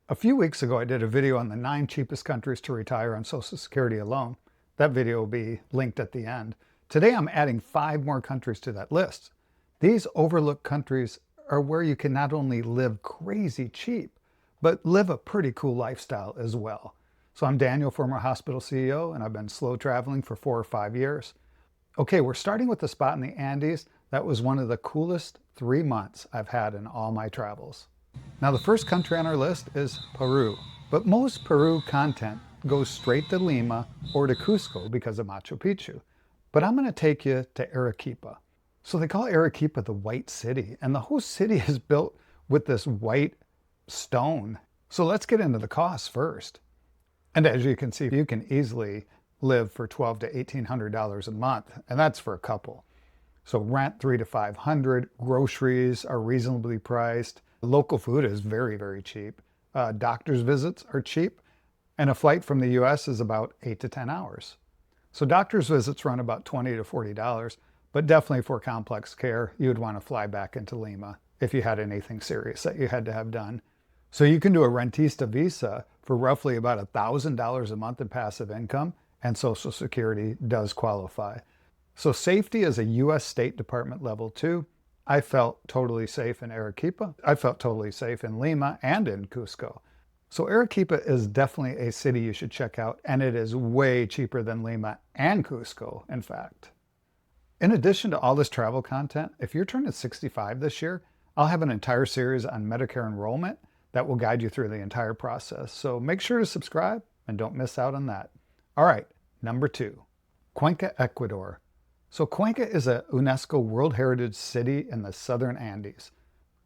A few weeks ago, I did a video on the 9 cheapest countries to retire on Social Security alone. That video will be linked at the end. Today, I'm adding 5 more countries to that list. These overlooked countries are where you can not only live crazy cheap, but live a pretty cool lifestyle as well. So I'm Daniel, former hospital CEO, and I've been slow traveling for 4 or 5 years. Okay, we're starting with a spot in the Andes that was one of the coolest 3 months I've had in all my travels. Now, the first country on our list is Peru, but most Peru content goes straight to Lima or to Cusco because of Machu Picchu. But I'm going to take you to Arequipa. So they call Arequipa the White City, and the whole city is built with this white stone. So let's get into the costs first. And as you can see, you can easily live for $1,200 to $1,800 a month, and that's for a couple. So rent $300 to $500, groceries are reasonably priced. Local food is very, very cheap. Doctor's visits are cheap, and a flight from the US is about 8 to 10 hours. So doctor's visits run about $20 to $40, but definitely for complex care, you would want to fly back into Lima if you had anything serious that you had to have done. So you can do a rentista visa for roughly about $1,000 a month in passive income, and Social Security does qualify. So safety is a US State Department level 2. I felt totally safe in Arequipa. I felt totally safe in Lima and in Cusco. So Arequipa is definitely a city you should check out, and it is way cheaper than Lima and Cusco, in fact. In addition to all this travel content, if you're turning 65 this year, I'll have an entire series on Medicare enrollment that will guide you through the entire process. So make sure to subscribe and don't miss out on that. All right, number 2, Cuenca, Ecuador. So Cuenca is a UNESCO World Heritage City in the southern Andes.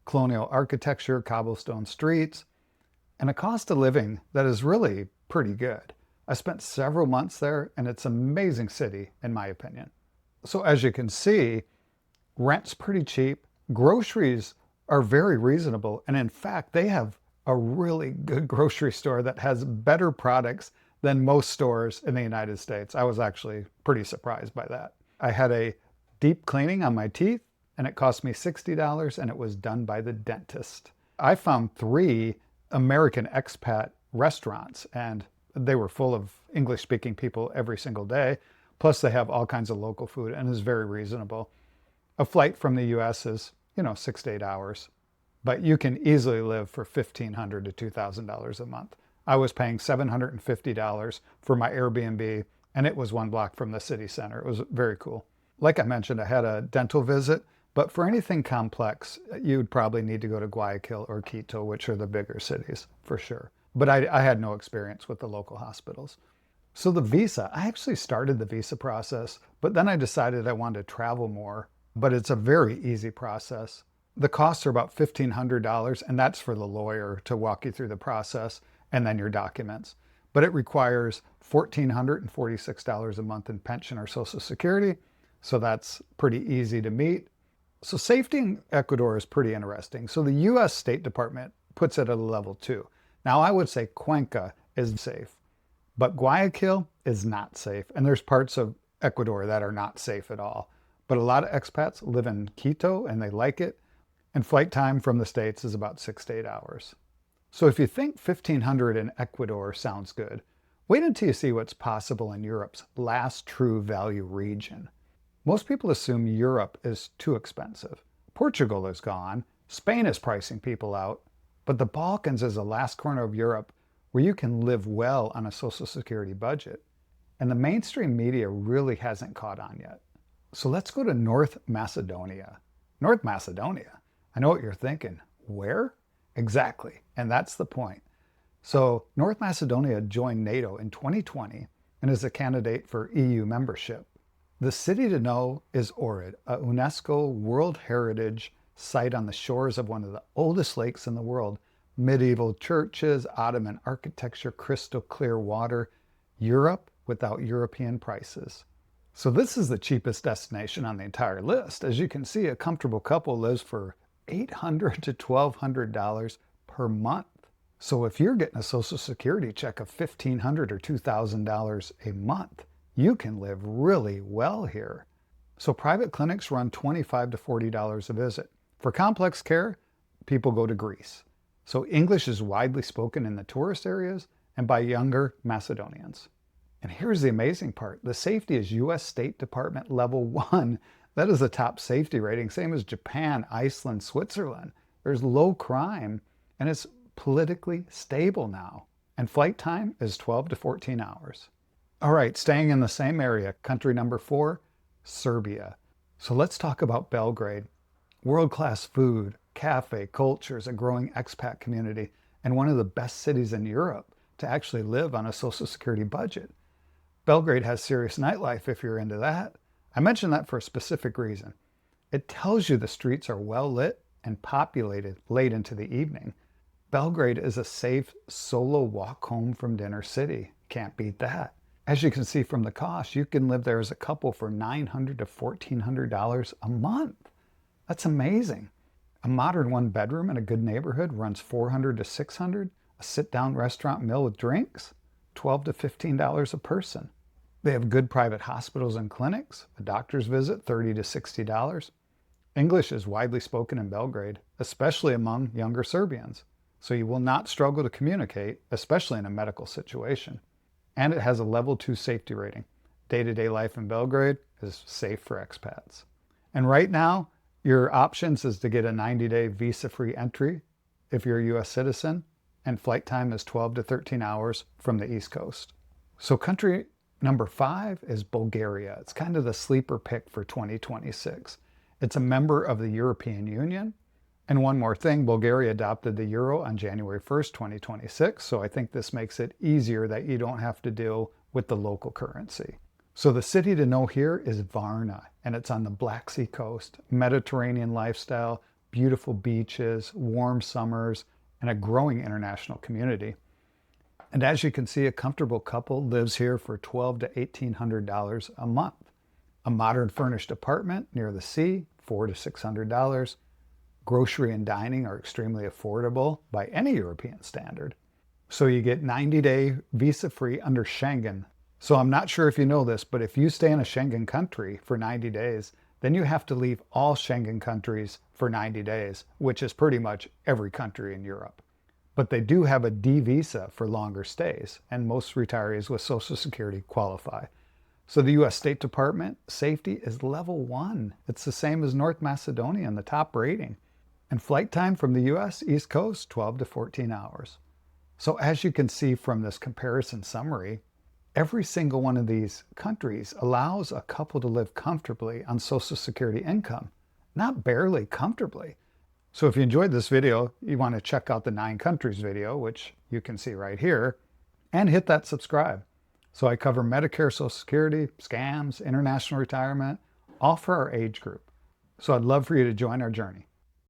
Colonial architecture, cobblestone streets, and a cost of living that is really pretty good. I spent several months there, and it's an amazing city, in my opinion. So as you can see, rent's pretty cheap. Groceries are very reasonable, and in fact, they have a really good grocery store that has better products than most stores in the United States. I was actually pretty surprised by that. I had a deep cleaning on my teeth, and it cost me $60, and it was done by the dentist. I found 3 American expat restaurants, and they were full of English-speaking people every single day. Plus, they have all kinds of local food, and is very reasonable. A flight from the US is, 6 to 8 hours, but you can easily live for $1,500 to $2,000 a month. I was paying $750 for my Airbnb, and it was 1 block from the city center. It was very cool. Like I mentioned, I had a dental visit, but for anything complex, you'd probably need to go to Guayaquil or Quito, which are the bigger cities, for sure. But I had no experience with the local hospitals. So the visa, I actually started the visa process, but then I decided I wanted to travel more, but it's a very easy process. The costs are about $1,500, and that's for the lawyer to walk you through the process and then your documents. But it requires $1,446 a month in pension or Social Security, so that's pretty easy to meet. So safety in Ecuador is pretty interesting. So the US State Department puts it at a level 2. Now I would say Cuenca is safe, but Guayaquil is not safe, and there's parts of Ecuador that are not safe at all. But a lot of expats live in Quito, and they like it, and flight time from the States is about 6 to 8 hours. So if you think $1,500 in Ecuador sounds good, wait until you see what's possible in Europe's last true value region. Most people assume Europe is too expensive. Portugal is gone, Spain is pricing people out, but the Balkans is the last corner of Europe where you can live well on a Social Security budget. And the mainstream media really hasn't caught on yet. So let's go to North Macedonia. North Macedonia? I know what you're thinking. Where? Exactly, and that's the point. So North Macedonia joined NATO in 2020 and is a candidate for EU membership. The city to know is Ohrid, a UNESCO World Heritage Site on the shores of one of the oldest lakes in the world. Medieval churches, Ottoman architecture, crystal clear water. Europe without European prices. So this is the cheapest destination on the entire list. As you can see, a comfortable couple lives for $800 to $1,200 per month. So if you're getting a Social Security check of $1,500 or $2,000 a month, you can live really well here. So private clinics run $25 to $40 a visit. For complex care, people go to Greece. So English is widely spoken in the tourist areas and by younger Macedonians. And here's the amazing part. The safety is U.S. State Department level 1. That is a top safety rating, same as Japan, Iceland, Switzerland. There's low crime, and it's politically stable now. And flight time is 12 to 14 hours. All right, staying in the same area, country number 4, Serbia. So let's talk about Belgrade. World-class food, cafe, cultures, a growing expat community, and one of the best cities in Europe to actually live on a Social Security budget. Belgrade has serious nightlife if you're into that. I mention that for a specific reason. It tells you the streets are well lit and populated late into the evening. Belgrade is a safe solo walk home from dinner city. Can't beat that. As you can see from the cost, you can live there as a couple for $900 to $1,400 a month. That's amazing. A modern one-bedroom in a good neighborhood runs $400 to $600. A sit-down restaurant meal with drinks, $12 to $15 a person. They have good private hospitals and clinics. A doctor's visit, $30 to $60. English is widely spoken in Belgrade, especially among younger Serbians. So you will not struggle to communicate, especially in a medical situation. And it has a level 2 safety rating. Day-to-day life in Belgrade is safe for expats. And right now, your options is to get a 90-day visa-free entry if you're a U.S. citizen, and flight time is 12 to 13 hours from the East Coast. So country number 5 is Bulgaria. It's kind of the sleeper pick for 2026. It's a member of the European Union. And one more thing, Bulgaria adopted the euro on January 1st, 2026. So I think this makes it easier that you don't have to deal with the local currency. So the city to know here is Varna, and it's on the Black Sea coast. Mediterranean lifestyle, beautiful beaches, warm summers, and a growing international community. And as you can see, a comfortable couple lives here for $1,200 to $1,800 a month. A modern furnished apartment near the sea, $400 to $600. Grocery and dining are extremely affordable by any European standard. So you get 90-day visa-free under Schengen. So I'm not sure if you know this, but if you stay in a Schengen country for 90 days, then you have to leave all Schengen countries for 90 days, which is pretty much every country in Europe. But they do have a D visa for longer stays, and most retirees with Social Security qualify. So the U.S. State Department safety is level 1. It's the same as North Macedonia in the top rating. And flight time from the U.S. East Coast, 12 to 14 hours. So as you can see from this comparison summary, every single one of these countries allows a couple to live comfortably on Social Security income, not barely comfortably. So if you enjoyed this video, you want to check out the 9 countries video, which you can see right here, and hit that subscribe. So I cover Medicare, Social Security, scams, international retirement, all for our age group. So I'd love for you to join our journey.